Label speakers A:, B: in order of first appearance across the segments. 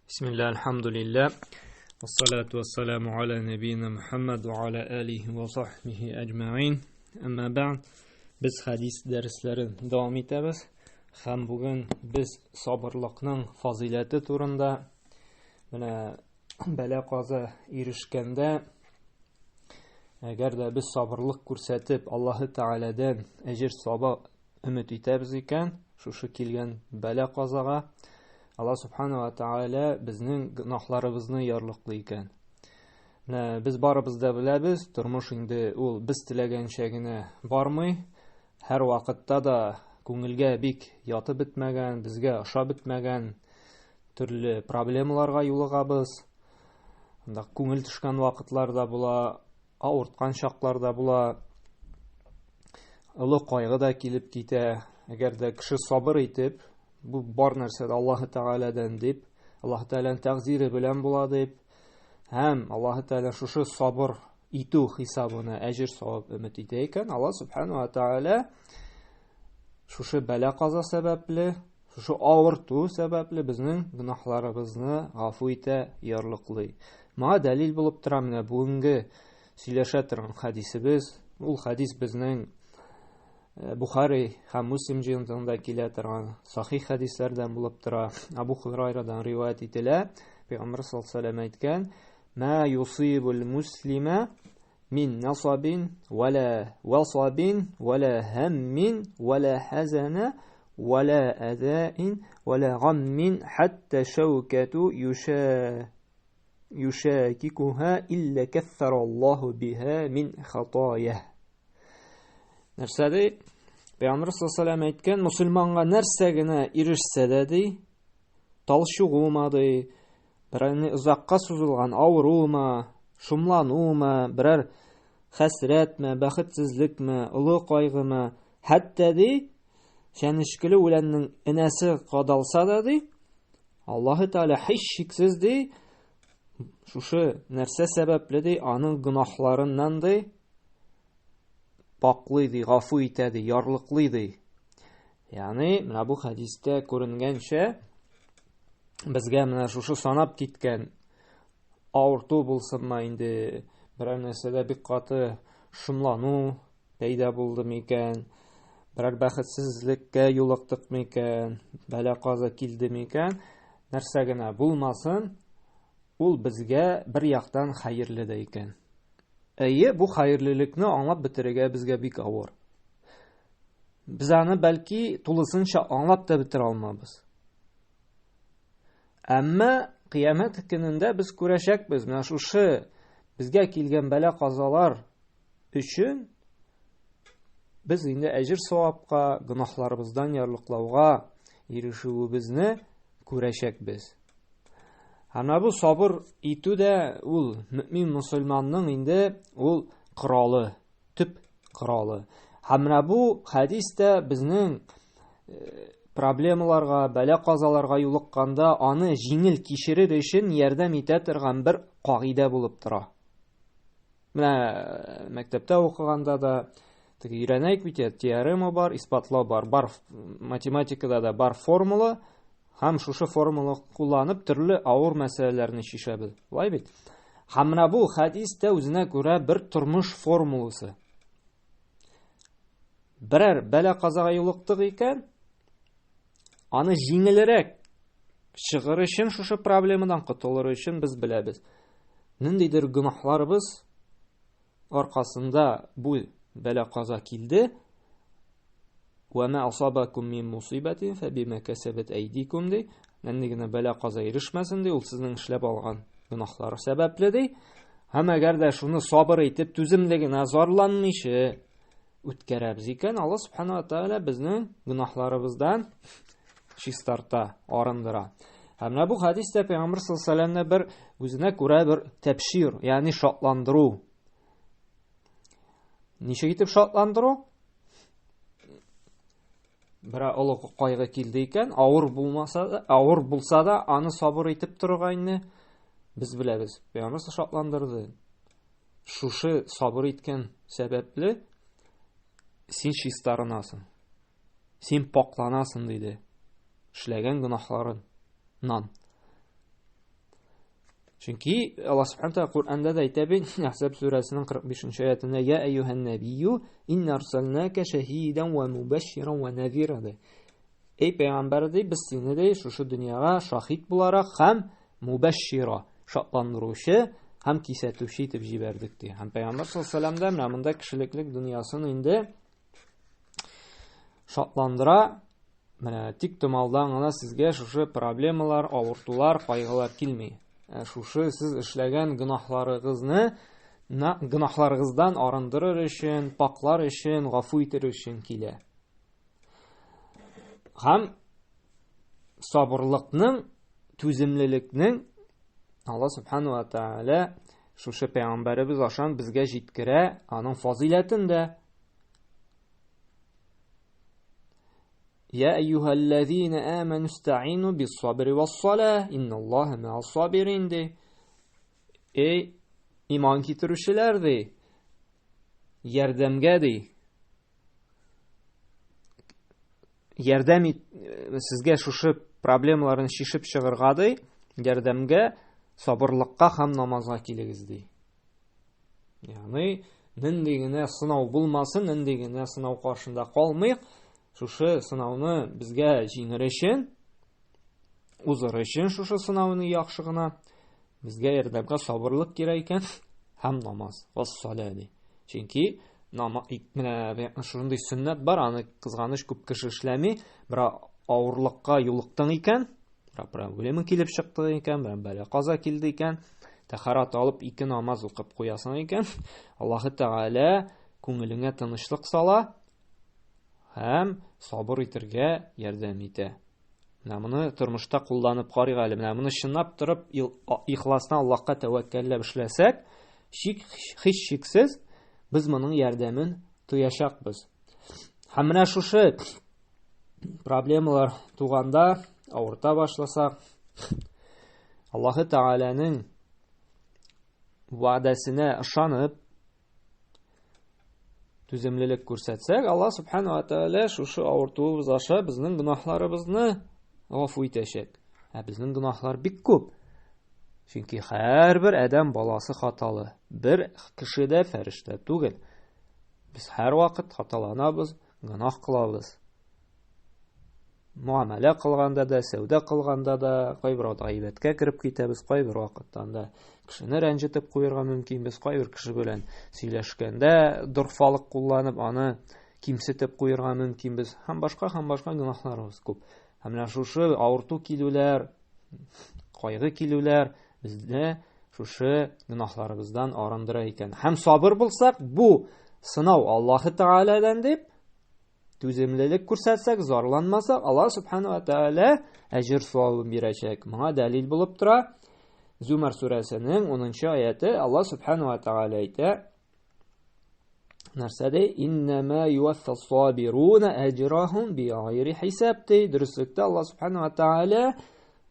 A: Bismillah, alhamdulillah, wassalatu wassalamu ala nabiyina Muhammad wa ala alihi wa sahbihi ajma'in. Amma ba'd, biz hadis darslari davom etamiz. Ham bugun biz sabırlıqning fazilati turunda, mana balaqaza erishganda agarda biz sabırlıq ko'rsatib Alloh taoladan ajr savob umid etamiz ekan, shu kelgan balaqazaga Allah subhanahu wa ta'ala bizning gunohlarimizni yorliqli ekan. Biz baribizda bilamiz, turmush endi ul biz tilaganchagina bormay, har vaqtda da ko'ngilga bik yotib bitmagan, bizga oshab bitmagan turli problemalarga yo'liqamiz. Unda ko'ngil tushgan vaqtlarda bo'la, og'ritgan chaqlarda bo'la, ulug' qayg'u da kelib keta. Agarda kishi sabr etib, bu bor narsada Alloh taoladan deb, Alloh taolaning taqdiri bilan bo'ladi deb, ham Alloh taolo shu sabr etu hisobini ajr savob umid etar ekan. Alloh subhanahu va taolo shu bala qazo sababli, shu og'irtu sababli bizning gunohlarimizni g'afu eta yorliqli. Menga dalil bo'lib turadi mana bugungi сөйләшә торган хадисыбыз. Ул хадис безнең Buxari һәм Муслим җыентыгында килә торган сахих хадисләрдән булып тора. Абу Хурайрадан риваят ителә. Пәйгамбер саллаллаһу алейһи ва сәллям әйткән: "Ма юсибул муслима мин насабин вала васабин вала хаммин вала хазана вала адаин вала гаммин хатта шаукату يشاككها إلا كثر الله بها من خطاياه." Нәрсәди? Пәйгамбер саллаллаһу алейһи ва сәллям әйткән, мусульманга нәрсә генә ирешсә дә ди, талчыгума ди, берәр узакка сузылган авырумы, шумланумы, берәр хәсрәтме, бәхетсезлекме, улы кайгымы, хәтта ди, шәнешкеле үләннең инәсе кадалса да ди, Аллаһ Таала һич шиксез ди, шушы нәрсә сәбәпле ди, аның гынаһларыннан ди, паклый ди, гафу итә ди, ярлыклый ди. Ягъни, менә бу хадистә күренгәнчә, безгә менә шушы санап киткән авырту булсынмы инде, берәр нәрсәдә бик каты шомлану пәйда булды микән, берәр бәхетсезлеккә юлыктык микән, бәла-каза килде микән, нәрсә генә булмасын, ул безгә бер яктан хәерле дә икән. Әйе, бу хәерлелекне аңлап бетерергә безгә бик авыр. Без аны бәлки тулысынча аңлап та бетерә алмабыз. Әмма кыямәт көнендә без күрәчәкбез, менә шушы безгә килгән бәла-казалар өчен без инде әҗр савапка, гынаһларыбыздан ярлыклауга ирешүебезне күрәчәкбез. Һәм бу сабыр итү дә ул мөмин мусульманның инде ул коралы, төп коралы. Һәм бу хадистә безнең проблемаларга, бәла-казаларга юлыкканда аны җиңел кичерер өчен ярдәм итә торган бер кагыйдә булып тора. Менә мәктәптә укыганда да өйрәнәйк бит, теорема бар, испатлау бар, математикада да бар формула. Һәм шушы формула кулланып төрле авыр мәсьәләләрне чишәбез. Булай бит. Һәм менә бу хадистә үзенә күрә бер тормыш формуласы. Берәр бәла-казага юлыктык икән, аны җиңелрәк чыгыр өчен, шушы проблемадан котылыр өчен без беләбез. Ниндидер гынаһларыбыз аркасында бу бәла-каза килде. وَمَا أَصَابَكُم مِّن مُّصِيبَةٍ فَبِمَا كَسَبَتْ أَيْدِيكُمْ ди. Нәннегенә бәла-каза ирешмәсен ди, ул сезнең эшләп алган гынаһлар сәбәпле ди. Һәм әгәр дә шуны сабыр итеп, түземлегенә зарланмыйча үткәрәбез икән, Аллаһ субханаһу ва тааля безнең гынаһларыбыздан чистарта, арындыра. Һәм бу хадистә Пәйгамбер саллаллаһу алейһи ва сәлләмне бер үзенә күрә бер тәбшир, ягъни шатландыру. Ничек итеп шатландыру? Бер олуг кайгы килде икән, авыр булса да, аны сабыр итеп торырга инде без беләбез. Пәйгамбер шатландырды. Шушы сабыр иткән сәбәпле син чистарынасың. Син пакланасың диде. Эшләгән гынаһларыннан. Чөнки Аллаһ Субханаһу ва Тааля Куръанда да әйтә бит, Ахзаб сүрәсенең 45-нче аятында: "Я айюхан набийю, инна арсалнака шаһидан ва мубашширан ва надзира". Эй пәйгамбәр, без сине шушы дөньяга шаһид буларак һәм мубашшира, шатландыручы һәм кисәтүче итеп җибәрдек ди. Һәм пәйгамбер саллаллаһу алейһи ва сәлләм дә монда кешелеклек дөньясын инде шатландыра. Менә тик томалдан гына сезгә шушы проблемалар, авыртулар, кайгылар килми. Шушы сез эшләгән гөнаһларыгыздан арындырыр өчен, паклар өчен, гафу итер өчен килә. Һәм сабырлыкның, түземлелекнең Аллаһ Субханаһу ва Тааля шушы пәйгамбәребез ашан безгә җиткерә, аның фазиләтен дә. يا أيها الذين آمنوا استعينوا بالصبر والصلاة إن الله مع الصابرين ди. Эй иман китерүчеләр ди, ярдәмгә ди. Ярдәм сезгә шушы проблемаларны шишеп чыгарга ди, ярдәмгә, сабырлыкка һәм намазга килегез ди. Ягъни нинди генә сынау булмасын, нинди генә сынау каршында калмыйк. Шушы сынауны безгә җиңер өчен, узыр өчен шушы сынауны яхшы гына безгә ярдәмгә сабырлык кирәк икән һәм намаз, вас-сала ди. Чөнки менә шундый сөннәт бар, аны кызганыч күп кеше эшләми, бер авырлыкка юлыктың икән, проблема килеп чыкты икән, бәла каза килде икән, тәһарат алып 2 намаз укып куясың икән, Аллаһ Тәгалә күңелеңә тынычлык сала һәм сабыр итәргә ярдәм итә. Менә моны тормышта кулланып карыйк әле. Менә моны чынлап торып, ихласна Аллаһка тәвәккәлләп эшләсәк, һич шиксез без моның ярдәмен тоячакбыз. Һәм менә шушы проблемалар туганда, авырта башласак, Аллаһ Тәгаләнең вәгъдәсенә ышанып, түземлелек күрсәтсәк, Аллаһ Субханаһу ва Тааля шушы авыртуыбыз аша безнең гөнаһларыбызны гафу итәчәк. Безнең гөнаһлар бик күп. Чөнки һәрбер адәм баласы хаталы. Бер кеше дә фәрештә түгел. Без һәр вакыт хаталанабыз, гөнаһ кылабыз. Муамәлә кылганда да, сәүдә кылганда да, кайбер гайбәткә кирип китәбез, кайбер вакыттан да кешене рәнҗетеп куярга мөмкин, без кайбер кеше белән сөйләшкәндә дорфалык кулланып, аны кимсетеп куярга мөмкин, без һәм башка гөнаһларыбыз күп. Һәм менә шушы авырту килүләр, кайгы килүләр безне шушы гөнаһларыбыздан арындыра икән. Һәм сабыр булсак, бу сынау Аллаһ Тәгаләдән дип түземлелек күрсәтсәк, зарланмасак, Аллаһ Субханаһу ва Тааля әҗр савабын бирәчәк. Моңа дәлил булып тора Зумар сүрәсенең 10-нчы аяты. Аллаһ Субханаһу ва Тааля әйтә: "Нәрсәдә иннама юваффас-сабируна аҗрахум биғайри хисаб". Дөреслекдә Аллаһ Субханаһу ва Тааля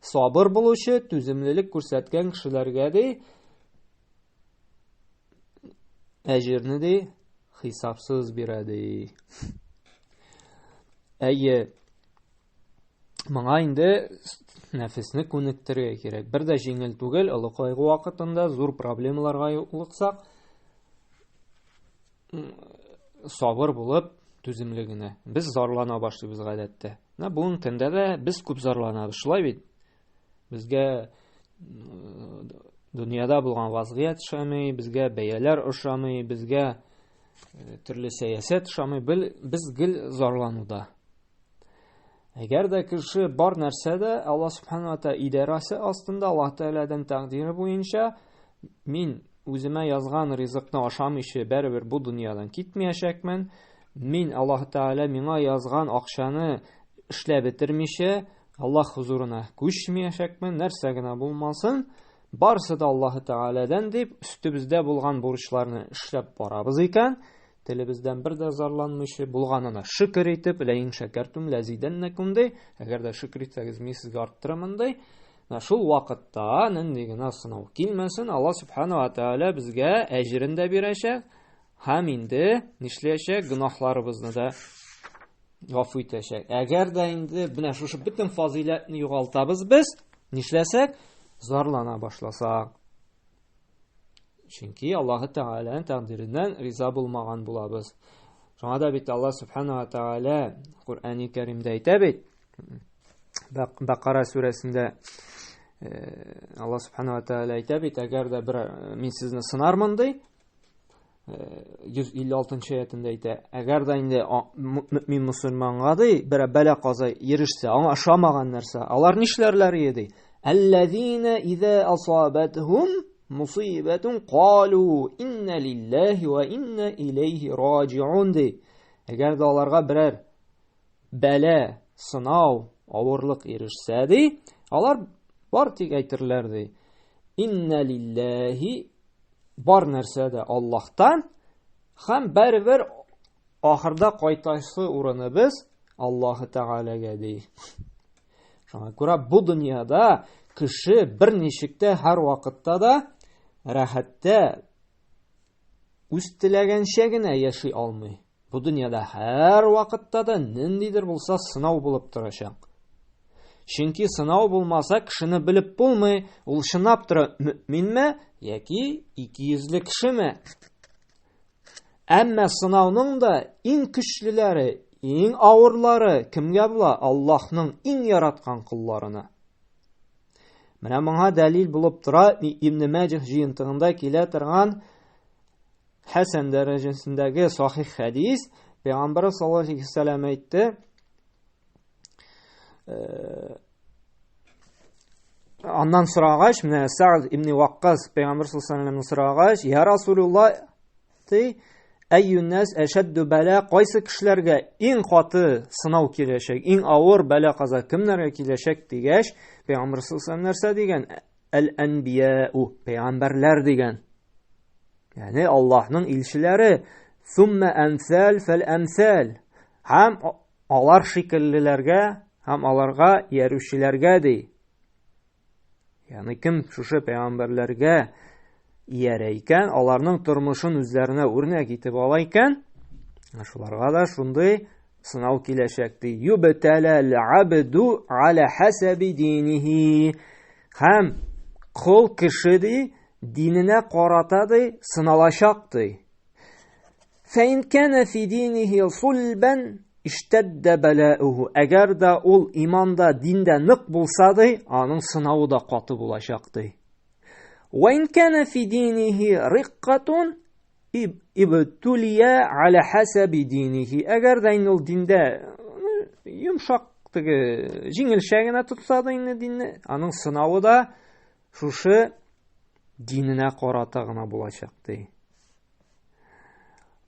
A: сабыр булучы, түземлелек күрсәткән кешеләргә ди әҗрне ди хисапсыз бирә ди. Әйе, моңа инде нәфесне күнектерергә кирәк. Бер дә җиңел түгел, олы кайгы вакытында зур проблемаларга юлыксак, сабыр булып, түземле генә. Без зарлана башлыйбыз гадәттә. Бүгенге көндә дә без күп зарланабыз, шулай бит. Безгә дөньяда булган вазгыять ошамый, безгә бәяләр ошамый, безгә төрле сәясәт ошамый, без гел зарлануда. Әгәр дә кеше бар нәрсәдә Аллаһ Субханаһу ва Тааля идарәсе астында, Аллаһ Тәгаләдән тәкъдире буенча, мин үземә язган ризыкны ашамыйча бәрабер бу дөньядан китмәячәкмен. Мин Аллаһ Тәгалә миңа язган акчаны эшләп бетермичә Аллаһ хузурына күчмәячәкмен. Нәрсә генә булмасын, барысы да Аллаһ Тәгаләдән дип, үстебездә булган бурычларны эшләп барабыз икән. Телебездән бер дә зарланмыйча, булганына шөкер итеп, ләин шәкәртум ләзидәннәкум ди. Әгәр дә шөкер итсәгез, мин сезгә арттырам ди. Шул вакытта нинди генә сынау килмәсен, Аллаһ Субханаһу ва Тааля безгә әҗрен дә бирәчәк, һәм инде нишләячәк, гөнаһларыбызны да гафу итәчәк. Әгәр дә инде менә шушы бөтен фазиләтне югалтабыз без, нишләсәк, зарлана башласак, Чөнки Аллаһ Тәгаләнең тәкъдиреннән риза булмаган булабыз. Шуңа да бит Аллаһ Субханаһу ва Тәгалә Куръан-ы Кәримдә әйтә бит. Бакара сүрәсендә Аллаһ Субханаһу ва Тәгалә әйтә бит, әгәр дә мин сезне сынармын ди, 156 аятында әйтә, әгәр дә инде мин мусульманга ди бер бәла-каза ирешсә, аңа ошамаган нәрсә, алар нишләрләр иде? Аллазина иза асабатхум мусибатун қалу инна лиллаһи ва инна илейһи раҗиун ди. Әгәр дә аларга берәр бәла, сынау, авырлык ирешсә ди, алар бар тик әйтерләр ди. Инна лиллаһи, бар нәрсә дә Аллаһтан, һәм бәрбер ахырда кайтасы урыныбыз Аллаһ Тәгаләгә ди. Шуңа күрә бу дөньяда кеше бер ничектә һәр вакытта да рәхәттә үз теләгәнчә генә яши алмый. Бу дөньяда һәр вакытта да ниндидер булса сынау булып торачак. Чөнки сынау булмаса, кешене белеп булмый, ул чынлап тора мөэминме яки икейөзле кешеме. Әмма сынауның да иң көчлеләре, иң авырлары кемгә була? Аллаһның иң яраткан кулларына. Менә моңа дәлил булып тора Ибн Маҗих җыентыгында килә торган Хәсән дәрәҗәсендәге сахих хәдис. Пәйгамбәр саллаллаһу алейһи ва сәллям әйтте: Аннан сорагач, менә Сәгъд ибн Ваккас пәйгамбер саллаллаһу алейһи ва сәллямнан сорагач, "Я Расулуллаһ, әйюн нас әшәдду бәла", кайсы кешеләргә иң каты сынау киләчәк, иң авыр бәла-каза кемнәргә киләчәк дигәч, пәйгамбер саллаллаһу алейһи ва сәллям нәрсә дигән? Әл-әнбияу, пәйгамбәрләр дигән. Ягъни Аллаһның илчеләре. Сумма амсал фал-амсал. Һәм алар шикеллеләргә, һәм аларга ярүчеләргә ди. Ягъни кем шушы пәйгамбәрләргә иярә икән, аларның тормышын үзләренә үрнәк итеп ала икән, шуларга да шундый сынау киләчәк ди. Юбталал абду аля хасаби динихи. Һәм кул кеше ди, диненә карата ди, сыналачак ди. Фәин кана фи динихи сулбан иштадда балауху. Әгәр дә ул иманда, диндә нык булса ди, аның сынавы да каты булачак ди. وإن كان في دينه رقة ابتلي على حسب دينه. Әгәр дә ул диндә йомшак, җиңелчә генә тотса да инде динне, аның сынавы да шушы диненә карата гына булачак ди.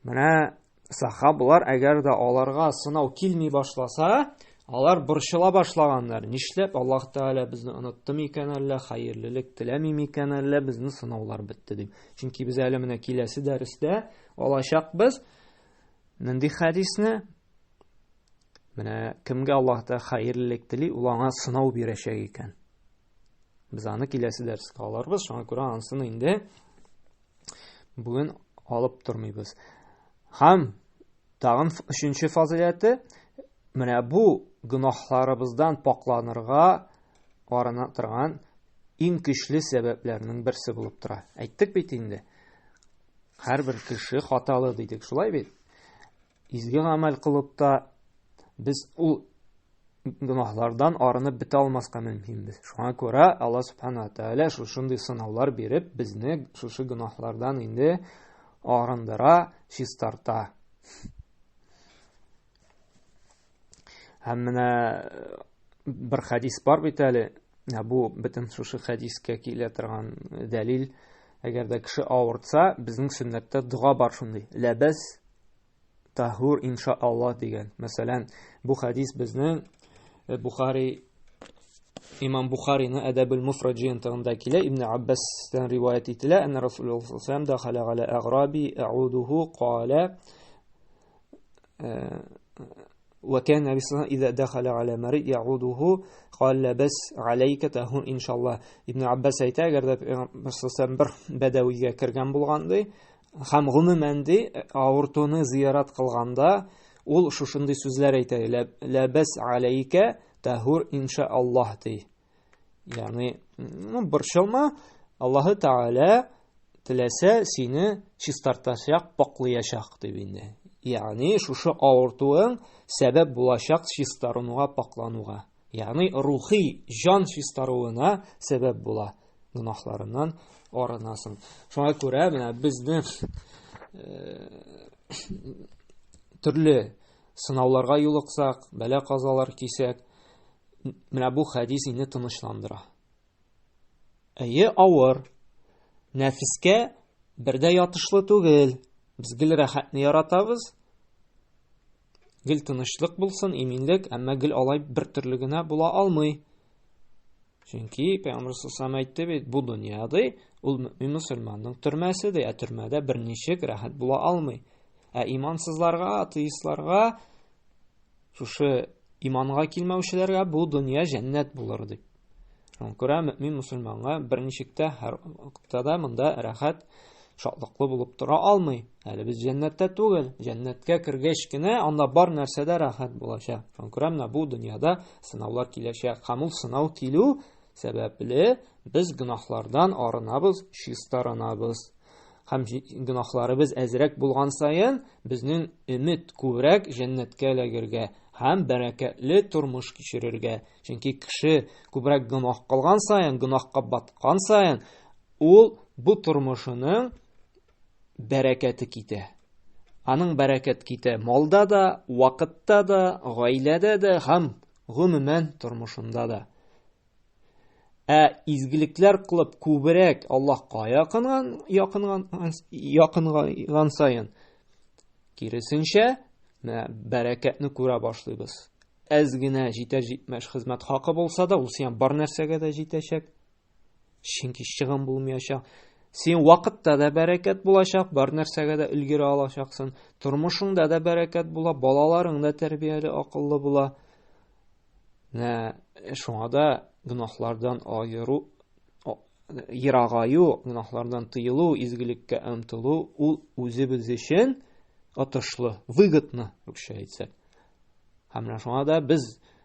A: Менә сахабалар, әгәр дә аларга сынау килми башласа, алар борчыла башлаганнар. Нишләп Аллаһ Тәгалә безне онытты микән әллә, хәерлелек теләми микән әллә, безне сынаулар бетте дип. Чөнки без әле менә киләсе дәрестә алачакбыз нинди хәдисне? Менә кемгә Аллаһ Тәгалә хәерлелек тели, ул аңа сынау бирәчәк икән. Без аны киләсе дәрескә алырбыз. Шуңа күрә ансын инде бүген алып тормыйбыз. Һәм тагын өченче фазиләте, менә бу гынахларыбыздан пакланырга арына торган иң көчле сәбәпләрнең берсе булып тора. Әйттек бит инде. Һәрбер кеше хаталы дидек, шулай бит. Изге гамәл кылып та без ул гынахлардан арынып бетә алмаска мөмкинбез. Шуңа күрә Аллаһ Субханаһу ва Тәгалә шушындый сынаулар биреп, безне шушы гынахлардан инде арындыра, чистарта. Һәм менә бер хәдис бар бит әле. Бу бөтен шушы хәдискә килә торган дәлил. Әгәр дә кеше авыртса, безнең сөннәттә дуга бар шундый. Ләбәс тахур иншааллаһ дигән. Мәсәлән, бу хәдис безнең Имам Бухариның Әдәбул Муфрад җыентыгында килә. Ибн Аббастан риваят ителә, әнә Расулуллаһ саллаллаһу алейһи ва сәллям дахала ала аграби аудуху кала وكان النبي صلى الله عليه وسلم إذا دخل على مريض يعوده قال لبس عليك تهون إن شاء الله. Ibn Abbas әйтә, әгәр дә Пәйгамбәр бер бәдәвигә кергән булганды, һәм гомумән авыртуны зиярат кылганда, ул шушындый сүзләр әйтә: ләбәс алейка тахур иншааллаһ ди. Ягъни борчылма, Аллаһ Тәгалә теләсә сине чистартачак, паклыячак дип инде. Ягъни шушы авыртуың сәбәп булачак чистарынуга, паклануга. Ягъни рухи жан чистаруына сәбәп була. Гынахларыннан арынасың. Шуңа күрә менә безне төрле сынауларга юлыксак, бәла-казалар кисәк, менә бу хадис инде тынычландыра. Әйе, авыр. Нәфескә бердә ятышлы түгел. Без гел рәхәтне яратабыз. Гел тынычлык булсын, иминлек, әмма гел алай бер төрле генә була алмый. Чөнки Пәйгамбер саллаллаху алейһи әйтте бит, бу дөньяда ул мөмин мусульманның төрмәсе, төрмәдә берничек рәхәт була алмый. Имансызларга, атеистларга, шушы иманга килмәүчеләргә бу дөнья җәннәт булыр дип. Шуңа күрә мөмин мусульманга берничек тә һәр вакытта монда рәхәт, шатлыклы булып тора алмый. Әле без җәннәттә түгел, җәннәткә кергәч кенә анда бар нәрсәдә рәхәт булачак. Шуңа күрә менә бу дөньяда сынаулар киләчәк. Һәм ул сынау килү сәбәпле без гынахлардан арынабыз, чистарынабыз. Һәм гынахларыбыз әзрәк булган саен, безнең өмет күбрәк җәннәткә эләгергә һәм бәрәкәтле тормыш кичерергә. Чөнки кеше күбрәк гынах кылган саен, гынахка баткан саен, ул бу тормышының бәрәкәте китә. Аның бәрәкәт китә малда да, вакытта да, гаиләдә дә һәм гомумән тормышында да. Изгелекләр кылып күбрәк Аллаһка якынган саен, киресенчә, бәрәкәтне күрә башлыйбыз. Әз генә җитәр-җитмәш хезмәт хакы булса да, ул сиңа бар нәрсәгә дә җитәчәк. Чөнки чыгым булмаячак. Син вакытта да бәрәкәт булачак, бар нәрсәгә дә өлгерә алачаксың. Тормышыңда да бәрәкәт була, балаларың да тәрбияле, акыллы була. Шуңа да гынахлардан аеру, ерагаю, гынахлардан тыелу, изгелеккә омтылу, ул үзебез өчен отышлы, выгодны, русча әйтсәк. Һәм шуңа да без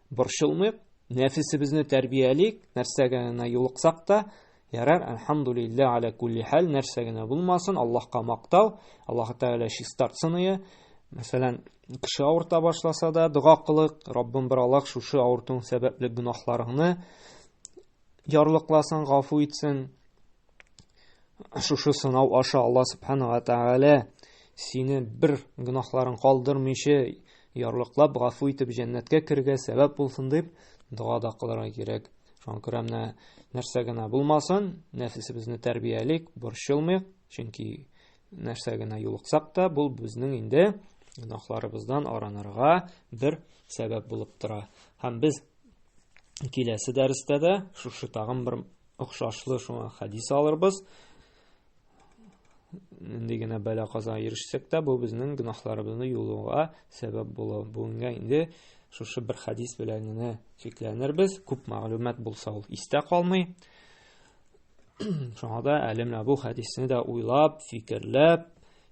A: борчылмыйк, нәфесебезне тәрбиялик, нәрсәгә генә юлыксак та, ярар, әлхәмдүлилләһ аля кулли хәл, нәрсә генә булмасын, Аллаһка мактау, Аллаһ Тәгалә чистартсын. Мәсәлән, кеше авырта башласа да, дуга кылык, Раббым бер Аллаһ шушы авыртуың сәбәпле гынахларыңны ярлыкласын, гафу итсен. Шушы сынау аша Аллаһ Субханаһу ва Тәгалә сине бер гынахларын калдырмыйча ярлыклап, гафу итеп җәннәткә кергә сәбәп булсын дип дуа да кылырга кирәк. Шуңа күрә менә нәрсә генә булмасын, нәфесебезне тәрбиялик, борчылмыйк, чөнки нәрсә генә юлыксак та, бу безнең инде гынахларыбыздан аранырга бер сәбәп булып тора. Һәм без киләсе дәрестә дә шушы тагын бер охшашлы шуңа хадис алырбыз. Инде генә бәла-каза ирешсәк тә, бу безнең гынахларыбызны юлуга сәбәп була. Бүгенгә инде шушы бер хадис белән генә чикләнербез. Күп мәгълүмат булса ул истә калмый. Шуңа да әле менә бу хадисне дә уйлап, фикерләп,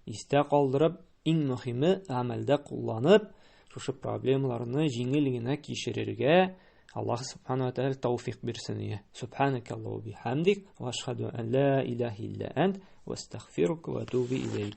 A: истә калдырып, иң мөһиме гамәлдә кулланып, шушы проблемаларны җиңел генә кичерергә Аллаһ Субханаһу ва Тәгалә тәүфик бирсен. Субханакаллаһу бихамдик ва ашһаду ан ла илаха илля ант ва астагфирука ва атубу илейк.